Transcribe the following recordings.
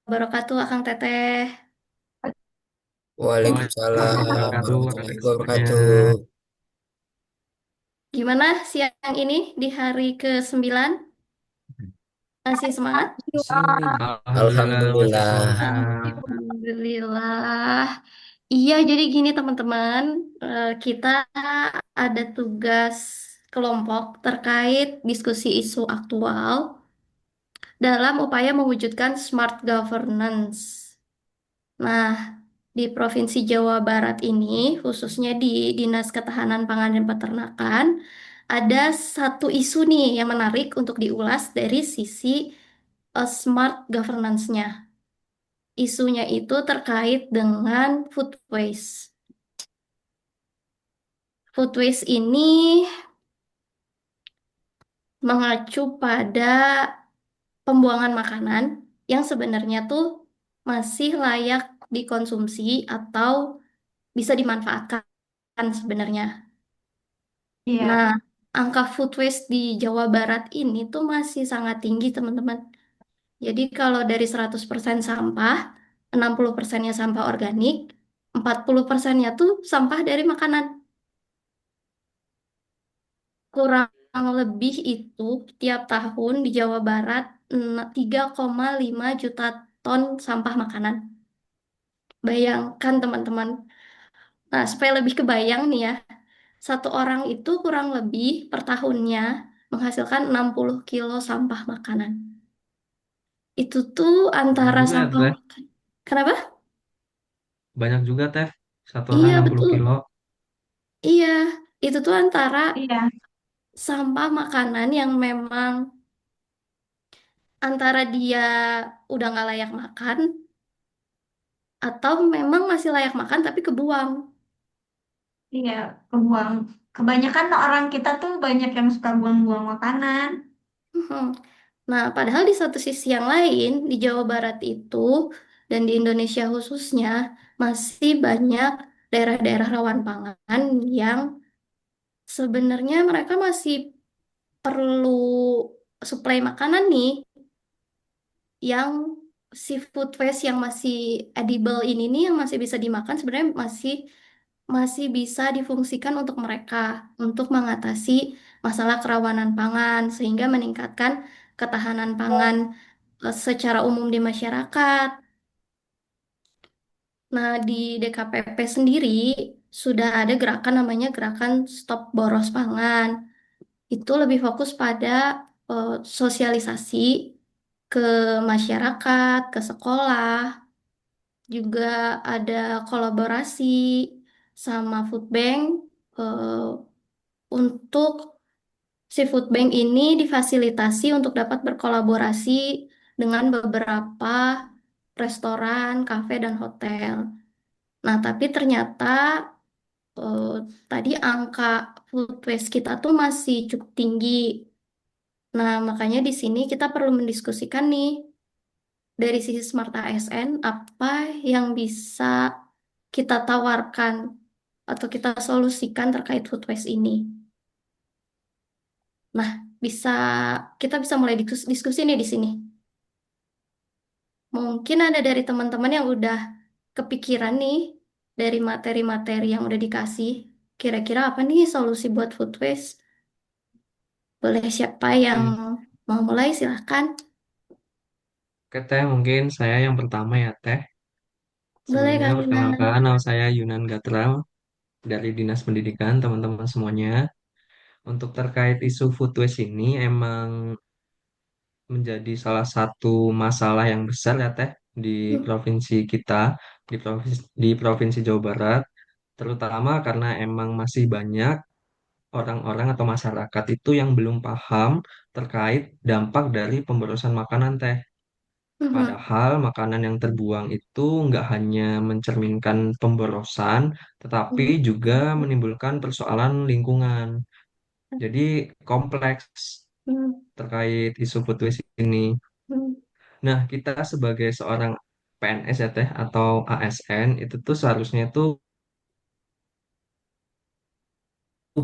Wabarakatuh, Akang Teteh. Waalaikumsalam Nah, Waalaikumsalam wabarakatuh warahmatullahi rekan-rekan semuanya. wabarakatuh. gimana siang ini di hari ke-9? Masih semangat? Alhamdulillah masih Alhamdulillah. semangat. Alhamdulillah. Iya, jadi gini teman-teman, kita ada tugas kelompok terkait diskusi isu aktual dalam upaya mewujudkan smart governance. Nah, di Provinsi Jawa Barat ini, khususnya di Dinas Ketahanan Pangan dan Peternakan, ada satu isu nih yang menarik untuk diulas dari sisi smart governance-nya. Isunya itu terkait dengan food waste. Food waste ini mengacu pada pembuangan makanan yang sebenarnya tuh masih layak dikonsumsi atau bisa dimanfaatkan sebenarnya. Nah, Iya, angka food waste di Jawa Barat ini tuh masih sangat tinggi, teman-teman. Jadi kalau dari 100% sampah, 60%-nya sampah organik, 40%-nya tuh sampah dari makanan. Kurang lebih itu tiap tahun di Jawa Barat 3,5 juta ton sampah makanan. Bayangkan, teman-teman. Nah, supaya lebih kebayang nih ya, satu orang itu kurang lebih per tahunnya menghasilkan 60 kilo sampah makanan. Itu tuh Banyak antara juga ya sampah teh. makan. Kenapa? Banyak juga teh. Satu orang Iya, 60 betul. kilo. Iya, itu tuh antara iya, sampah makanan yang memang antara dia udah nggak layak makan atau memang masih layak makan tapi kebuang. iya, kebuang. Kebanyakan orang kita tuh banyak yang suka buang-buang makanan. Mhm. Nah, padahal di satu sisi yang lain, di Jawa Barat itu dan di Indonesia khususnya masih banyak daerah-daerah rawan pangan yang sebenarnya mereka masih perlu suplai makanan nih yang seafood waste yang masih edible ini nih yang masih bisa dimakan sebenarnya masih masih bisa difungsikan untuk mereka untuk mengatasi masalah kerawanan pangan sehingga meningkatkan ketahanan pangan secara umum di masyarakat. Nah, di DKPP sendiri sudah ada gerakan namanya Gerakan Stop Boros Pangan. Itu lebih fokus pada eh, sosialisasi ke masyarakat, ke sekolah, juga ada kolaborasi sama food bank untuk si food bank ini difasilitasi untuk dapat berkolaborasi dengan beberapa restoran, kafe, dan hotel. Nah, tapi ternyata eh, tadi angka food waste kita tuh masih cukup tinggi. Nah, makanya di sini kita perlu mendiskusikan nih dari sisi Smart ASN apa yang bisa kita tawarkan atau kita solusikan terkait food waste ini. Nah, bisa kita bisa mulai diskusi nih di sini. Mungkin ada dari teman-teman yang udah kepikiran nih dari materi-materi yang udah dikasih. Kira-kira apa nih solusi buat food waste? Boleh siapa yang Hmm. mau mulai silahkan. Oke teh, mungkin saya yang pertama ya teh. Boleh Sebelumnya Kang Yunan. perkenalkan, nama saya Yunan Gatra dari Dinas Pendidikan, teman-teman semuanya. Untuk terkait isu food waste ini emang menjadi salah satu masalah yang besar ya teh di Hmm, provinsi kita, di provinsi Jawa Barat, terutama karena emang masih banyak orang-orang atau masyarakat itu yang belum paham terkait dampak dari pemborosan makanan teh. hmm, Padahal makanan yang terbuang itu nggak hanya mencerminkan pemborosan, tetapi hmm, juga menimbulkan persoalan lingkungan. Jadi kompleks hmm, terkait isu food waste ini. hmm, Nah, kita sebagai seorang PNS ya teh atau ASN itu tuh seharusnya tuh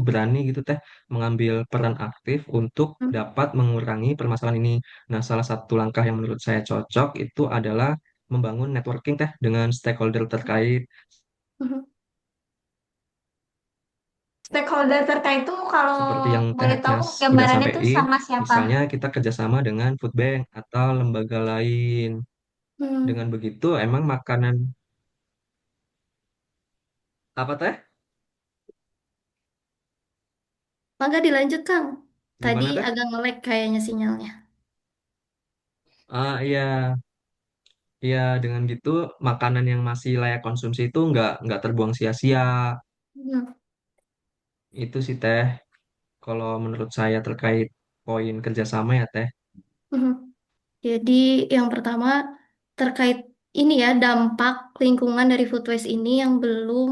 berani gitu teh mengambil peran aktif untuk hmm, dapat mengurangi permasalahan ini. Nah, salah satu langkah yang menurut saya cocok itu adalah membangun networking teh dengan stakeholder terkait Mhm. Stakeholder terkait itu kalau seperti yang boleh tehnya tahu udah gambarannya tuh sampein, sama siapa? misalnya kita kerjasama dengan food bank atau lembaga lain. Hmm. Dengan begitu, emang makanan apa teh? Maka dilanjut Kang. Tadi Gimana teh? agak nge-lag kayaknya sinyalnya. Ah iya, iya dengan gitu makanan yang masih layak konsumsi itu nggak terbuang sia-sia. Hmm. Itu sih teh. Kalau menurut saya terkait poin kerjasama ya teh. Mhm. Jadi yang pertama terkait ini ya dampak lingkungan dari food waste ini yang belum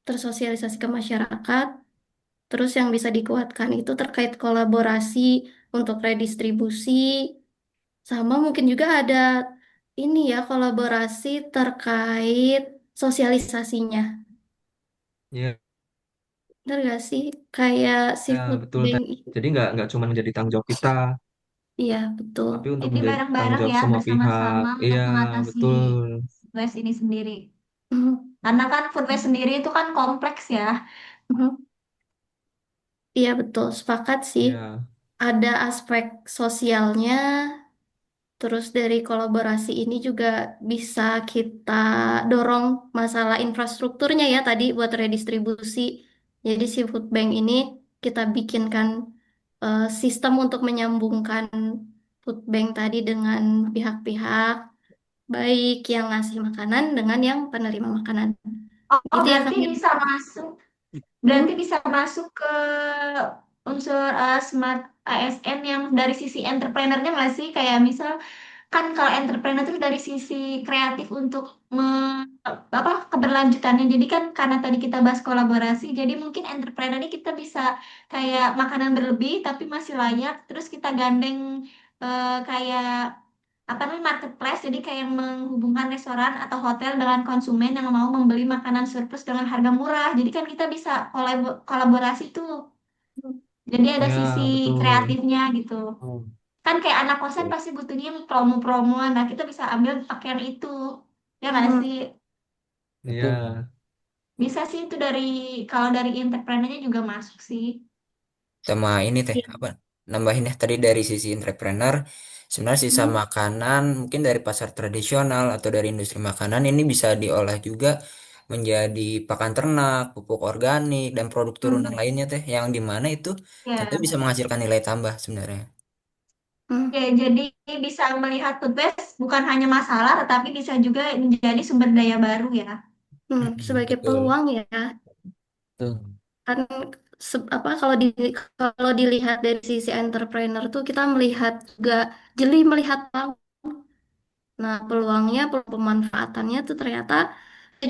tersosialisasi ke masyarakat. Terus yang bisa dikuatkan itu terkait kolaborasi untuk redistribusi, sama mungkin juga ada ini ya kolaborasi terkait sosialisasinya. Iya, Bener gak sih? Kayak ya, seafood betul bank teh. itu. Jadi nggak cuma menjadi tanggung jawab kita, Iya, betul. tapi untuk Jadi menjadi tanggung bareng-bareng jawab ya semua pihak. bersama-sama untuk Iya, mengatasi betul. waste ini sendiri. Mhm. Karena kan food waste sendiri itu kan kompleks ya. Mhm. Iya, betul. Sepakat sih. Iya, Ada aspek sosialnya. Terus dari kolaborasi ini juga bisa kita dorong masalah infrastrukturnya ya tadi buat redistribusi. Jadi si food bank ini kita bikinkan sistem untuk menyambungkan food bank tadi dengan pihak-pihak baik yang ngasih makanan dengan yang penerima makanan. Oh, oh, Gitu ya berarti Kang ya? bisa masuk. Berarti Hmm? bisa masuk ke unsur smart ASN yang dari sisi entrepreneurnya nggak sih? Kayak misal kan kalau entrepreneur itu dari sisi kreatif untuk apa keberlanjutannya. Jadi kan karena tadi kita bahas kolaborasi, jadi mungkin entrepreneur ini kita bisa kayak makanan berlebih tapi masih layak. Terus kita gandeng kayak apa namanya marketplace. Jadi kayak menghubungkan restoran atau hotel dengan konsumen yang mau membeli makanan surplus dengan harga murah. Jadi kan kita bisa kolaborasi tuh. Jadi ada iya, sisi betul. kreatifnya gitu. Kan kayak anak kosan pasti butuhnya yang promo-promoan. Nah, kita bisa ambil pakaian itu. Ya nggak Hmm. sih? Iya, Bisa sih itu dari kalau dari entrepreneurnya juga masuk sih. Sama ini teh Iya. apa nambahin ya tadi dari sisi entrepreneur sebenarnya sisa Hmm. makanan mungkin dari pasar tradisional atau dari industri makanan ini bisa diolah juga menjadi pakan ternak, pupuk organik dan produk turunan Hmm. lainnya teh yang dimana itu tentu Ya. bisa menghasilkan nilai tambah sebenarnya. Hmm. Ya, jadi bisa melihat food waste bukan hanya masalah, tetapi bisa juga menjadi sumber daya baru ya. Hmm. Sebagai Betul. peluang ya. Betul. Kan apa kalau dilihat dari sisi entrepreneur tuh kita melihat juga jeli melihat peluang. Nah, peluangnya, pemanfaatannya tuh ternyata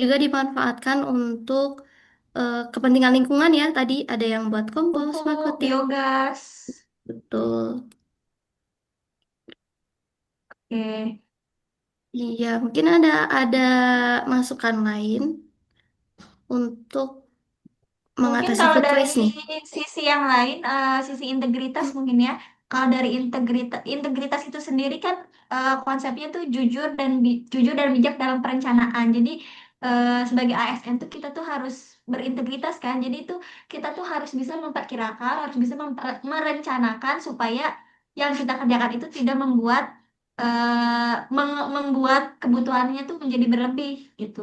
juga dimanfaatkan untuk kepentingan lingkungan ya. Tadi ada yang buat kompos, Pupuk, marketing. biogas. Betul. Oke. Iya, mungkin ada masukan lain untuk Mungkin mengatasi kalau food dari waste nih. sisi yang lain, sisi integritas mungkin ya. Kalau dari integritas itu sendiri kan konsepnya tuh jujur dan bijak dalam perencanaan. Jadi sebagai ASN tuh kita tuh harus berintegritas kan. Jadi itu kita tuh harus bisa memperkirakan, harus bisa merencanakan supaya yang kita kerjakan itu tidak membuat kebutuhannya tuh menjadi berlebih gitu.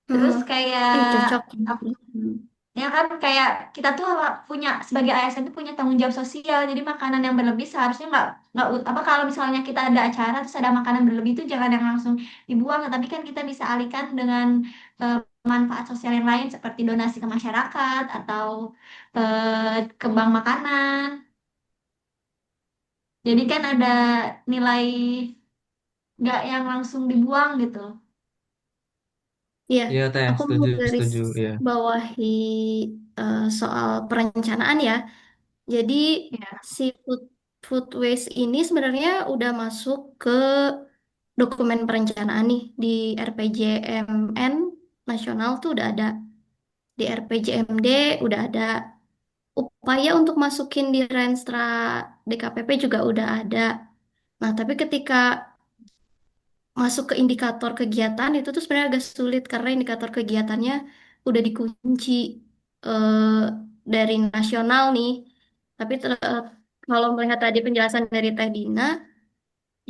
Hmm. Terus kayak Cocok. ya kan kayak kita tuh punya sebagai ASN tuh punya tanggung jawab sosial. Jadi makanan yang berlebih seharusnya nggak apa kalau misalnya kita ada acara terus ada makanan berlebih itu jangan yang langsung dibuang, tapi kan kita bisa alihkan dengan eh, manfaat sosial yang lain seperti donasi ke masyarakat atau ke bank makanan. Jadi kan ada nilai nggak yang langsung dibuang gitu. Iya, iya teh, aku mau setuju, garis setuju, ya. bawahi soal perencanaan ya. Jadi Ya. si food waste ini sebenarnya udah masuk ke dokumen perencanaan nih di RPJMN nasional tuh udah ada, di RPJMD udah ada, upaya untuk masukin di Renstra DKPP juga udah ada. Nah, tapi ketika masuk ke indikator kegiatan itu tuh sebenarnya agak sulit karena indikator kegiatannya udah dikunci eh, dari nasional nih. Tapi kalau melihat tadi penjelasan dari Teh Dina,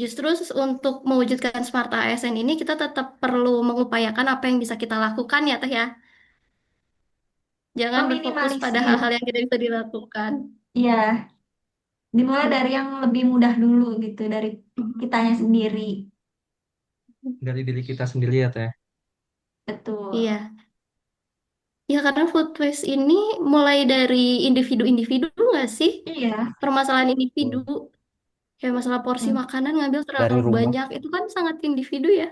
justru untuk mewujudkan Smart ASN ini kita tetap perlu mengupayakan apa yang bisa kita lakukan ya Teh ya. Jangan berfokus pada Meminimalisir. hal-hal yang tidak bisa dilakukan. Iya, dimulai Hmm. dari yang lebih mudah dulu gitu, dari kitanya sendiri. Dari diri kita sendiri ya Teh. Betul. Iya, ya karena food waste ini mulai dari individu-individu nggak sih? Iya. Permasalahan individu, Betul. kayak masalah porsi Hmm. makanan ngambil Dari terlalu rumah. banyak, itu kan sangat individu ya.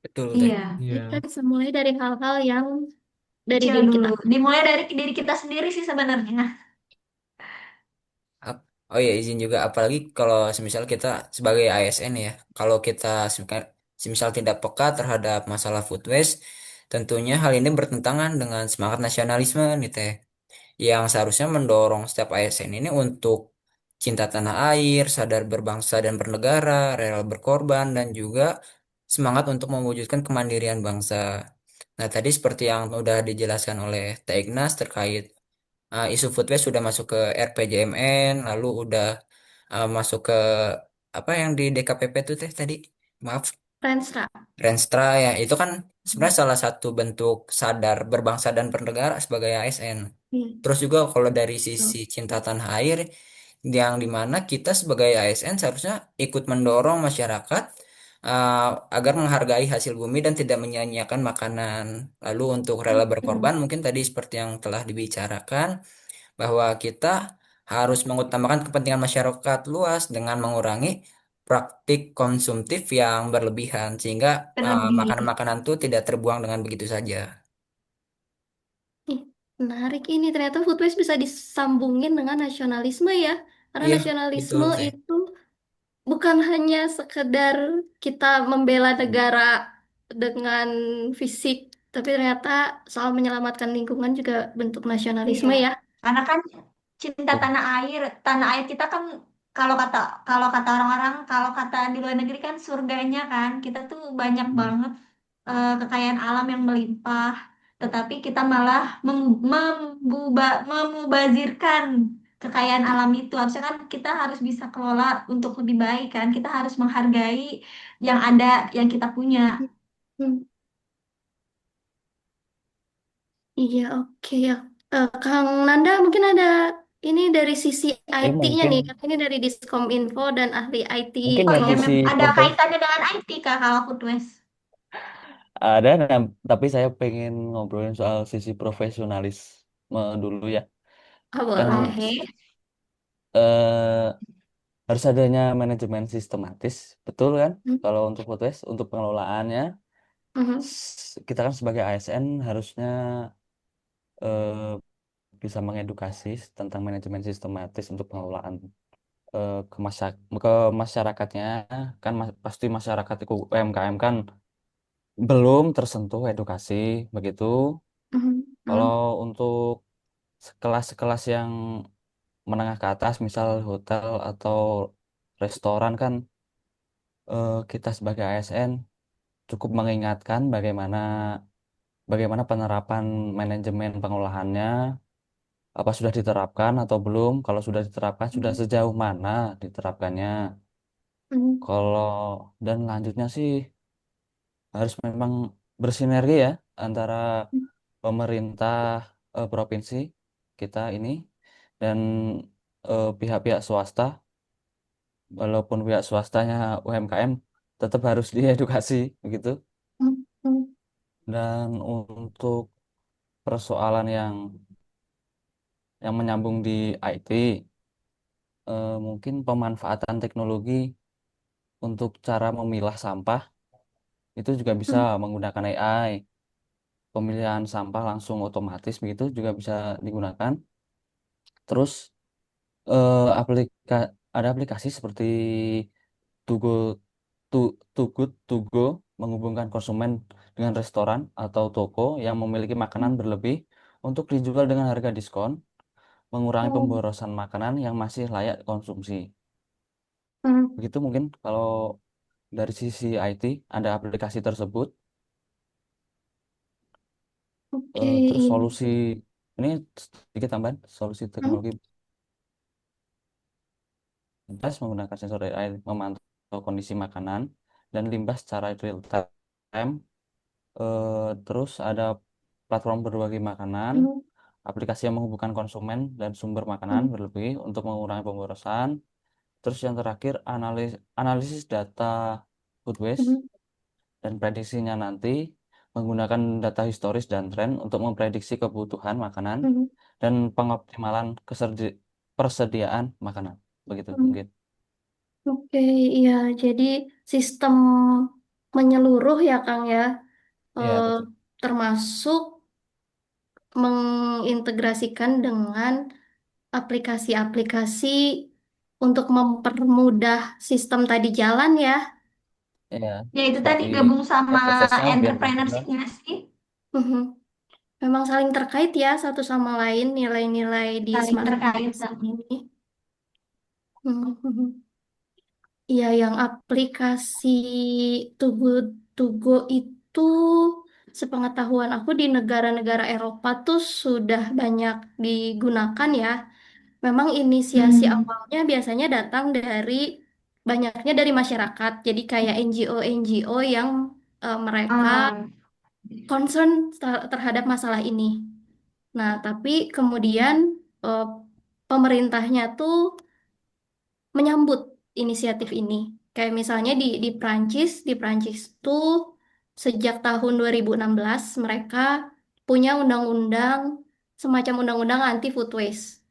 Betul, Teh. Iya. Jadi kita Iya. bisa mulai dari hal-hal yang dari Kecil diri dulu. kita. Dimulai dari diri kita sendiri sih sebenarnya. Oh ya, izin juga, apalagi kalau semisal kita sebagai ASN ya, kalau kita semisal tidak peka terhadap masalah food waste, tentunya hal ini bertentangan dengan semangat nasionalisme nih Teh, yang seharusnya mendorong setiap ASN ini untuk cinta tanah air, sadar berbangsa dan bernegara, rela berkorban, dan juga semangat untuk mewujudkan kemandirian bangsa. Nah, tadi seperti yang udah dijelaskan oleh Teh Ignas terkait isu food waste sudah masuk ke RPJMN, lalu udah masuk ke apa yang di DKPP itu Teh tadi? Maaf. Renstra. Renstra ya, itu kan sebenarnya salah satu bentuk sadar berbangsa dan bernegara sebagai ASN. Iya, Terus juga kalau dari sisi betul. cinta tanah air, yang dimana kita sebagai ASN seharusnya ikut mendorong masyarakat uh, agar menghargai hasil bumi dan tidak menyia-nyiakan makanan. Lalu untuk rela berkorban, Mm-mm. mungkin tadi seperti yang telah dibicarakan, bahwa kita harus mengutamakan kepentingan masyarakat luas dengan mengurangi praktik konsumtif yang berlebihan sehingga Terlebih. makanan-makanan itu tidak terbuang dengan begitu saja. Ih, menarik ini ternyata food waste bisa disambungin dengan nasionalisme ya. Karena Iya, betul nasionalisme teh. itu bukan hanya sekedar kita membela negara dengan fisik, tapi ternyata soal menyelamatkan lingkungan juga bentuk Iya. nasionalisme ya. Karena kan cinta tanah air kita kan kalau kata kalau kata orang-orang, kalau kata di luar negeri kan surganya kan. Kita tuh banyak banget kekayaan alam yang melimpah, tetapi kita malah memubazirkan kekayaan alam itu. Harusnya kan kita harus bisa kelola untuk lebih baik kan. Kita harus menghargai yang ada, yang kita punya. Hmm, iya, oke ya. Kang Nanda mungkin ada ini dari sisi Ini IT-nya mungkin nih. Ini dari Diskominfo dan ahli IT mungkin Oh dari iya, sisi ada profe kaitannya dengan IT Kak kalau Food Waste. Ada, tapi saya pengen ngobrolin soal sisi profesionalisme dulu ya. Oh, Kan boleh. Oke. eh, harus adanya manajemen sistematis, betul kan? Hmm, Kalau untuk food waste, untuk pengelolaannya, mhm, kita kan sebagai ASN harusnya eh, bisa mengedukasi tentang manajemen sistematis untuk pengelolaan ke masyarakatnya. Kan pasti masyarakat itu UMKM kan belum tersentuh edukasi, begitu. mhm, Kalau mhm, untuk sekelas-sekelas yang menengah ke atas, misal hotel atau restoran kan kita sebagai ASN cukup mengingatkan bagaimana bagaimana penerapan manajemen pengolahannya, apa sudah diterapkan atau belum, kalau sudah diterapkan sudah mhm, sejauh mana diterapkannya. mhm, Kalau dan lanjutnya sih harus memang bersinergi ya antara pemerintah provinsi kita ini dan pihak-pihak swasta. Walaupun pihak swastanya UMKM tetap harus diedukasi begitu. mhm, mhm, Dan untuk persoalan yang menyambung di IT, mungkin pemanfaatan teknologi untuk cara memilah sampah itu juga bisa mhm, menggunakan AI. Pemilihan sampah langsung otomatis begitu juga bisa digunakan. Terus eh, aplika ada aplikasi seperti Tugo Too Good To Go menghubungkan konsumen dengan restoran atau toko yang memiliki makanan berlebih untuk dijual dengan harga diskon, mengurangi mhm, pemborosan makanan yang masih layak konsumsi. mhm. Begitu mungkin kalau dari sisi IT ada aplikasi tersebut. Oke, Terus ini. solusi ini sedikit tambahan solusi Hmm, teknologi limbas menggunakan sensor AI memantau kondisi makanan dan limbah secara real time. Terus ada platform berbagi makanan, hmm, aplikasi yang menghubungkan konsumen dan sumber makanan hmm, berlebih untuk mengurangi pemborosan. Terus yang terakhir analisis data food waste hmm, dan prediksinya nanti menggunakan data historis dan tren untuk memprediksi kebutuhan makanan hmm, dan pengoptimalan persediaan makanan. Begitu hmm. mungkin. Oke, iya. Jadi sistem menyeluruh ya, Kang ya. Iya, Eh, betul. termasuk mengintegrasikan dengan aplikasi-aplikasi untuk mempermudah sistem tadi jalan ya. Iya, Ya itu tadi seperti gabung sama prosesnya biar mudah. entrepreneurship-nya sih, Mhm. Memang saling terkait ya satu sama lain nilai-nilai di saling Smart terkait ASN sama. ini. Mhm. Iya, yang aplikasi Tugu Tugo itu sepengetahuan aku di negara-negara Eropa tuh sudah banyak digunakan ya. Memang inisiasi Hmm. awalnya biasanya datang dari banyaknya dari masyarakat. Jadi kayak NGO-NGO yang mereka Ah, concern terhadap masalah ini. Nah, tapi kemudian eh, pemerintahnya tuh menyambut inisiatif ini. Kayak misalnya di Prancis tuh sejak tahun 2016 mereka punya undang-undang semacam undang-undang anti food waste.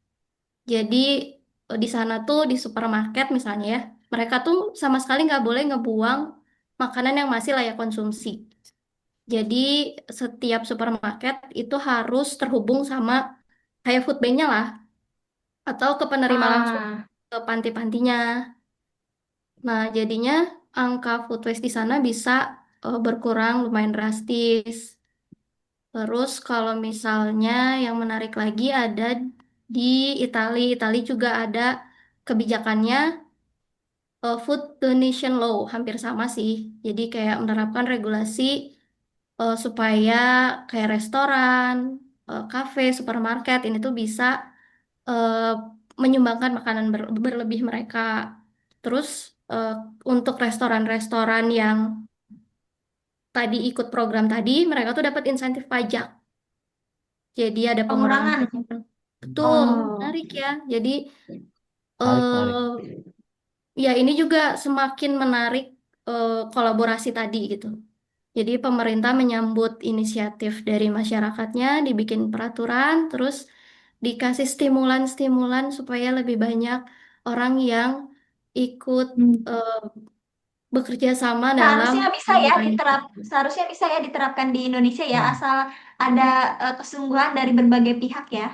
Jadi di sana tuh di supermarket misalnya ya, mereka tuh sama sekali nggak boleh ngebuang makanan yang masih layak konsumsi. Jadi setiap supermarket itu harus terhubung sama kayak food bank-nya lah, atau ke penerima langsung ah, ke panti-pantinya. Nah, jadinya angka food waste di sana bisa berkurang lumayan drastis. Terus kalau misalnya yang menarik lagi ada di Italia. Italia juga ada kebijakannya food donation law, hampir sama sih. Jadi kayak menerapkan regulasi supaya kayak restoran, kafe, supermarket ini tuh bisa eh, menyumbangkan makanan berlebih mereka. Terus eh, untuk restoran-restoran yang tadi ikut program tadi, mereka tuh dapat insentif pajak. Jadi ada pengurangan pengurangan. pajak. Betul, Oh, menarik ya. Jadi Menarik, menarik. ya ini juga semakin menarik kolaborasi tadi gitu. Jadi pemerintah menyambut inisiatif dari masyarakatnya, dibikin peraturan, terus dikasih stimulan-stimulan supaya lebih banyak orang yang ikut hmm. eh, bekerja sama dalam Seharusnya bisa ya mengurangi. seharusnya bisa ya diterapkan di Indonesia ya, Hmm. asal ada kesungguhan dari berbagai pihak ya.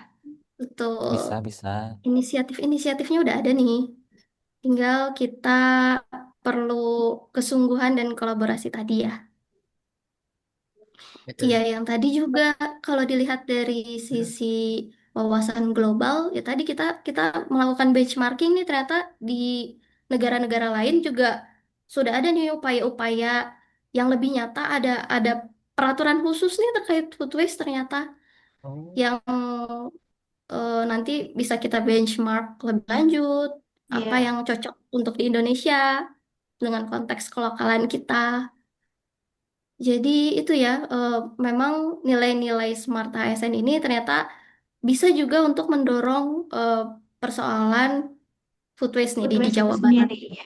Betul. Bisa, bisa. Inisiatif-inisiatifnya udah ada nih. Tinggal kita perlu kesungguhan dan kolaborasi tadi ya. Iya, Betul. yang tadi juga kalau dilihat dari sisi wawasan global, ya tadi kita kita melakukan benchmarking nih ternyata di negara-negara lain juga sudah ada nih upaya-upaya yang lebih nyata, ada peraturan khusus nih terkait food waste ternyata Oh. yang nanti bisa kita benchmark lebih lanjut apa Iya. yang cocok untuk di Indonesia dengan konteks kelokalan kita. Jadi itu ya, memang nilai-nilai Smart ASN ini ternyata bisa juga untuk mendorong eh, persoalan food waste nih Food di waste itu Jawa Barat. sendiri ya.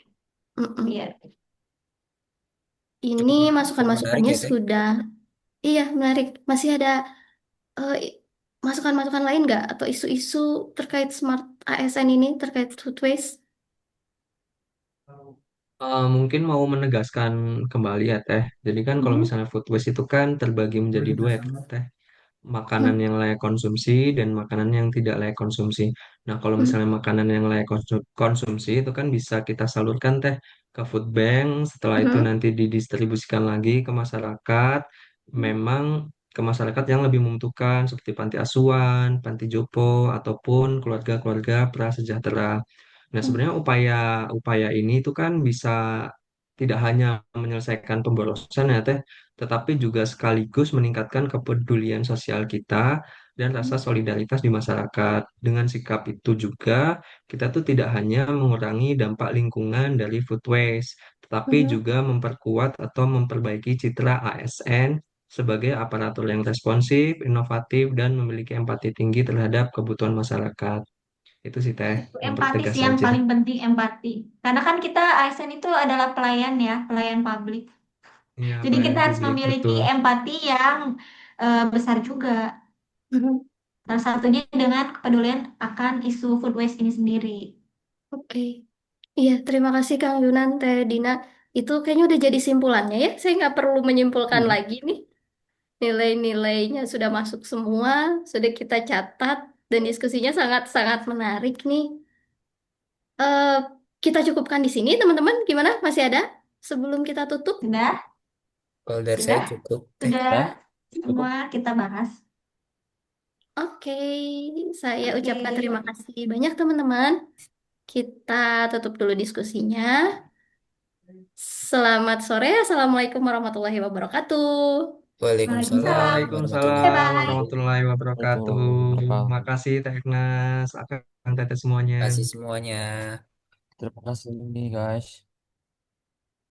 Mm-mm. Iya. Ini Cukup menarik masukan-masukannya ya teh. sudah, iya menarik. Masih ada eh, i- masukan-masukan lain nggak atau isu-isu terkait Smart ASN ini terkait food waste? Mungkin mau menegaskan kembali ya Teh. Jadi kan kalau Mhm. misalnya food waste itu kan terbagi menjadi dua ya Teh. Makanan Mhm. yang layak konsumsi dan makanan yang tidak layak konsumsi. Nah, kalau Mhm. misalnya makanan yang layak konsumsi itu kan bisa kita salurkan Teh ke food bank, setelah itu Mhm. nanti didistribusikan lagi ke masyarakat. Memang ke masyarakat yang lebih membutuhkan seperti panti asuhan, panti jompo ataupun keluarga-keluarga prasejahtera. Nah, Mhm. sebenarnya upaya upaya ini itu kan bisa tidak hanya menyelesaikan pemborosan ya Teh, tetapi juga sekaligus meningkatkan kepedulian sosial kita dan rasa solidaritas di masyarakat. Dengan sikap itu juga kita tuh tidak hanya mengurangi dampak lingkungan dari food waste, tetapi Mhm. juga memperkuat atau memperbaiki citra ASN sebagai aparatur yang responsif, inovatif, dan memiliki empati tinggi terhadap kebutuhan masyarakat. Itu sih Teh, Itu empati mempertegas sih yang aja. paling penting, empati. Karena kan kita ASN itu adalah pelayan ya, pelayan publik. Iya, Jadi kita pelayan harus publik, memiliki betul. empati yang besar juga. Mhm. Salah satunya dengan kepedulian akan isu food waste ini sendiri. Oke. Iya, terima kasih Kang Yunan, Teh Dina. Itu kayaknya udah jadi simpulannya ya. Saya nggak perlu menyimpulkan Hmm. lagi nih. Nilai-nilainya sudah masuk semua, sudah kita catat, dan diskusinya sangat-sangat menarik nih. Eh, kita cukupkan di sini, teman-teman. Gimana? Masih ada? Sebelum kita tutup? Sudah? Kalau dari saya Sudah? cukup teh. Sudah Ya, cukup. semua kita bahas. Oke, saya Oke. ucapkan terima kasih banyak, teman-teman. Kita tutup dulu diskusinya. Selamat sore. Assalamualaikum warahmatullahi wabarakatuh. Waalaikumsalam Waalaikumsalam. warahmatullahi Waalaikumsalam Bye-bye. wabarakatuh. warahmatullahi Betul. wabarakatuh. Wabarakatuh. Makasih Teh Ignas, Akang Teteh semuanya. Kasih semuanya. Terima kasih nih guys.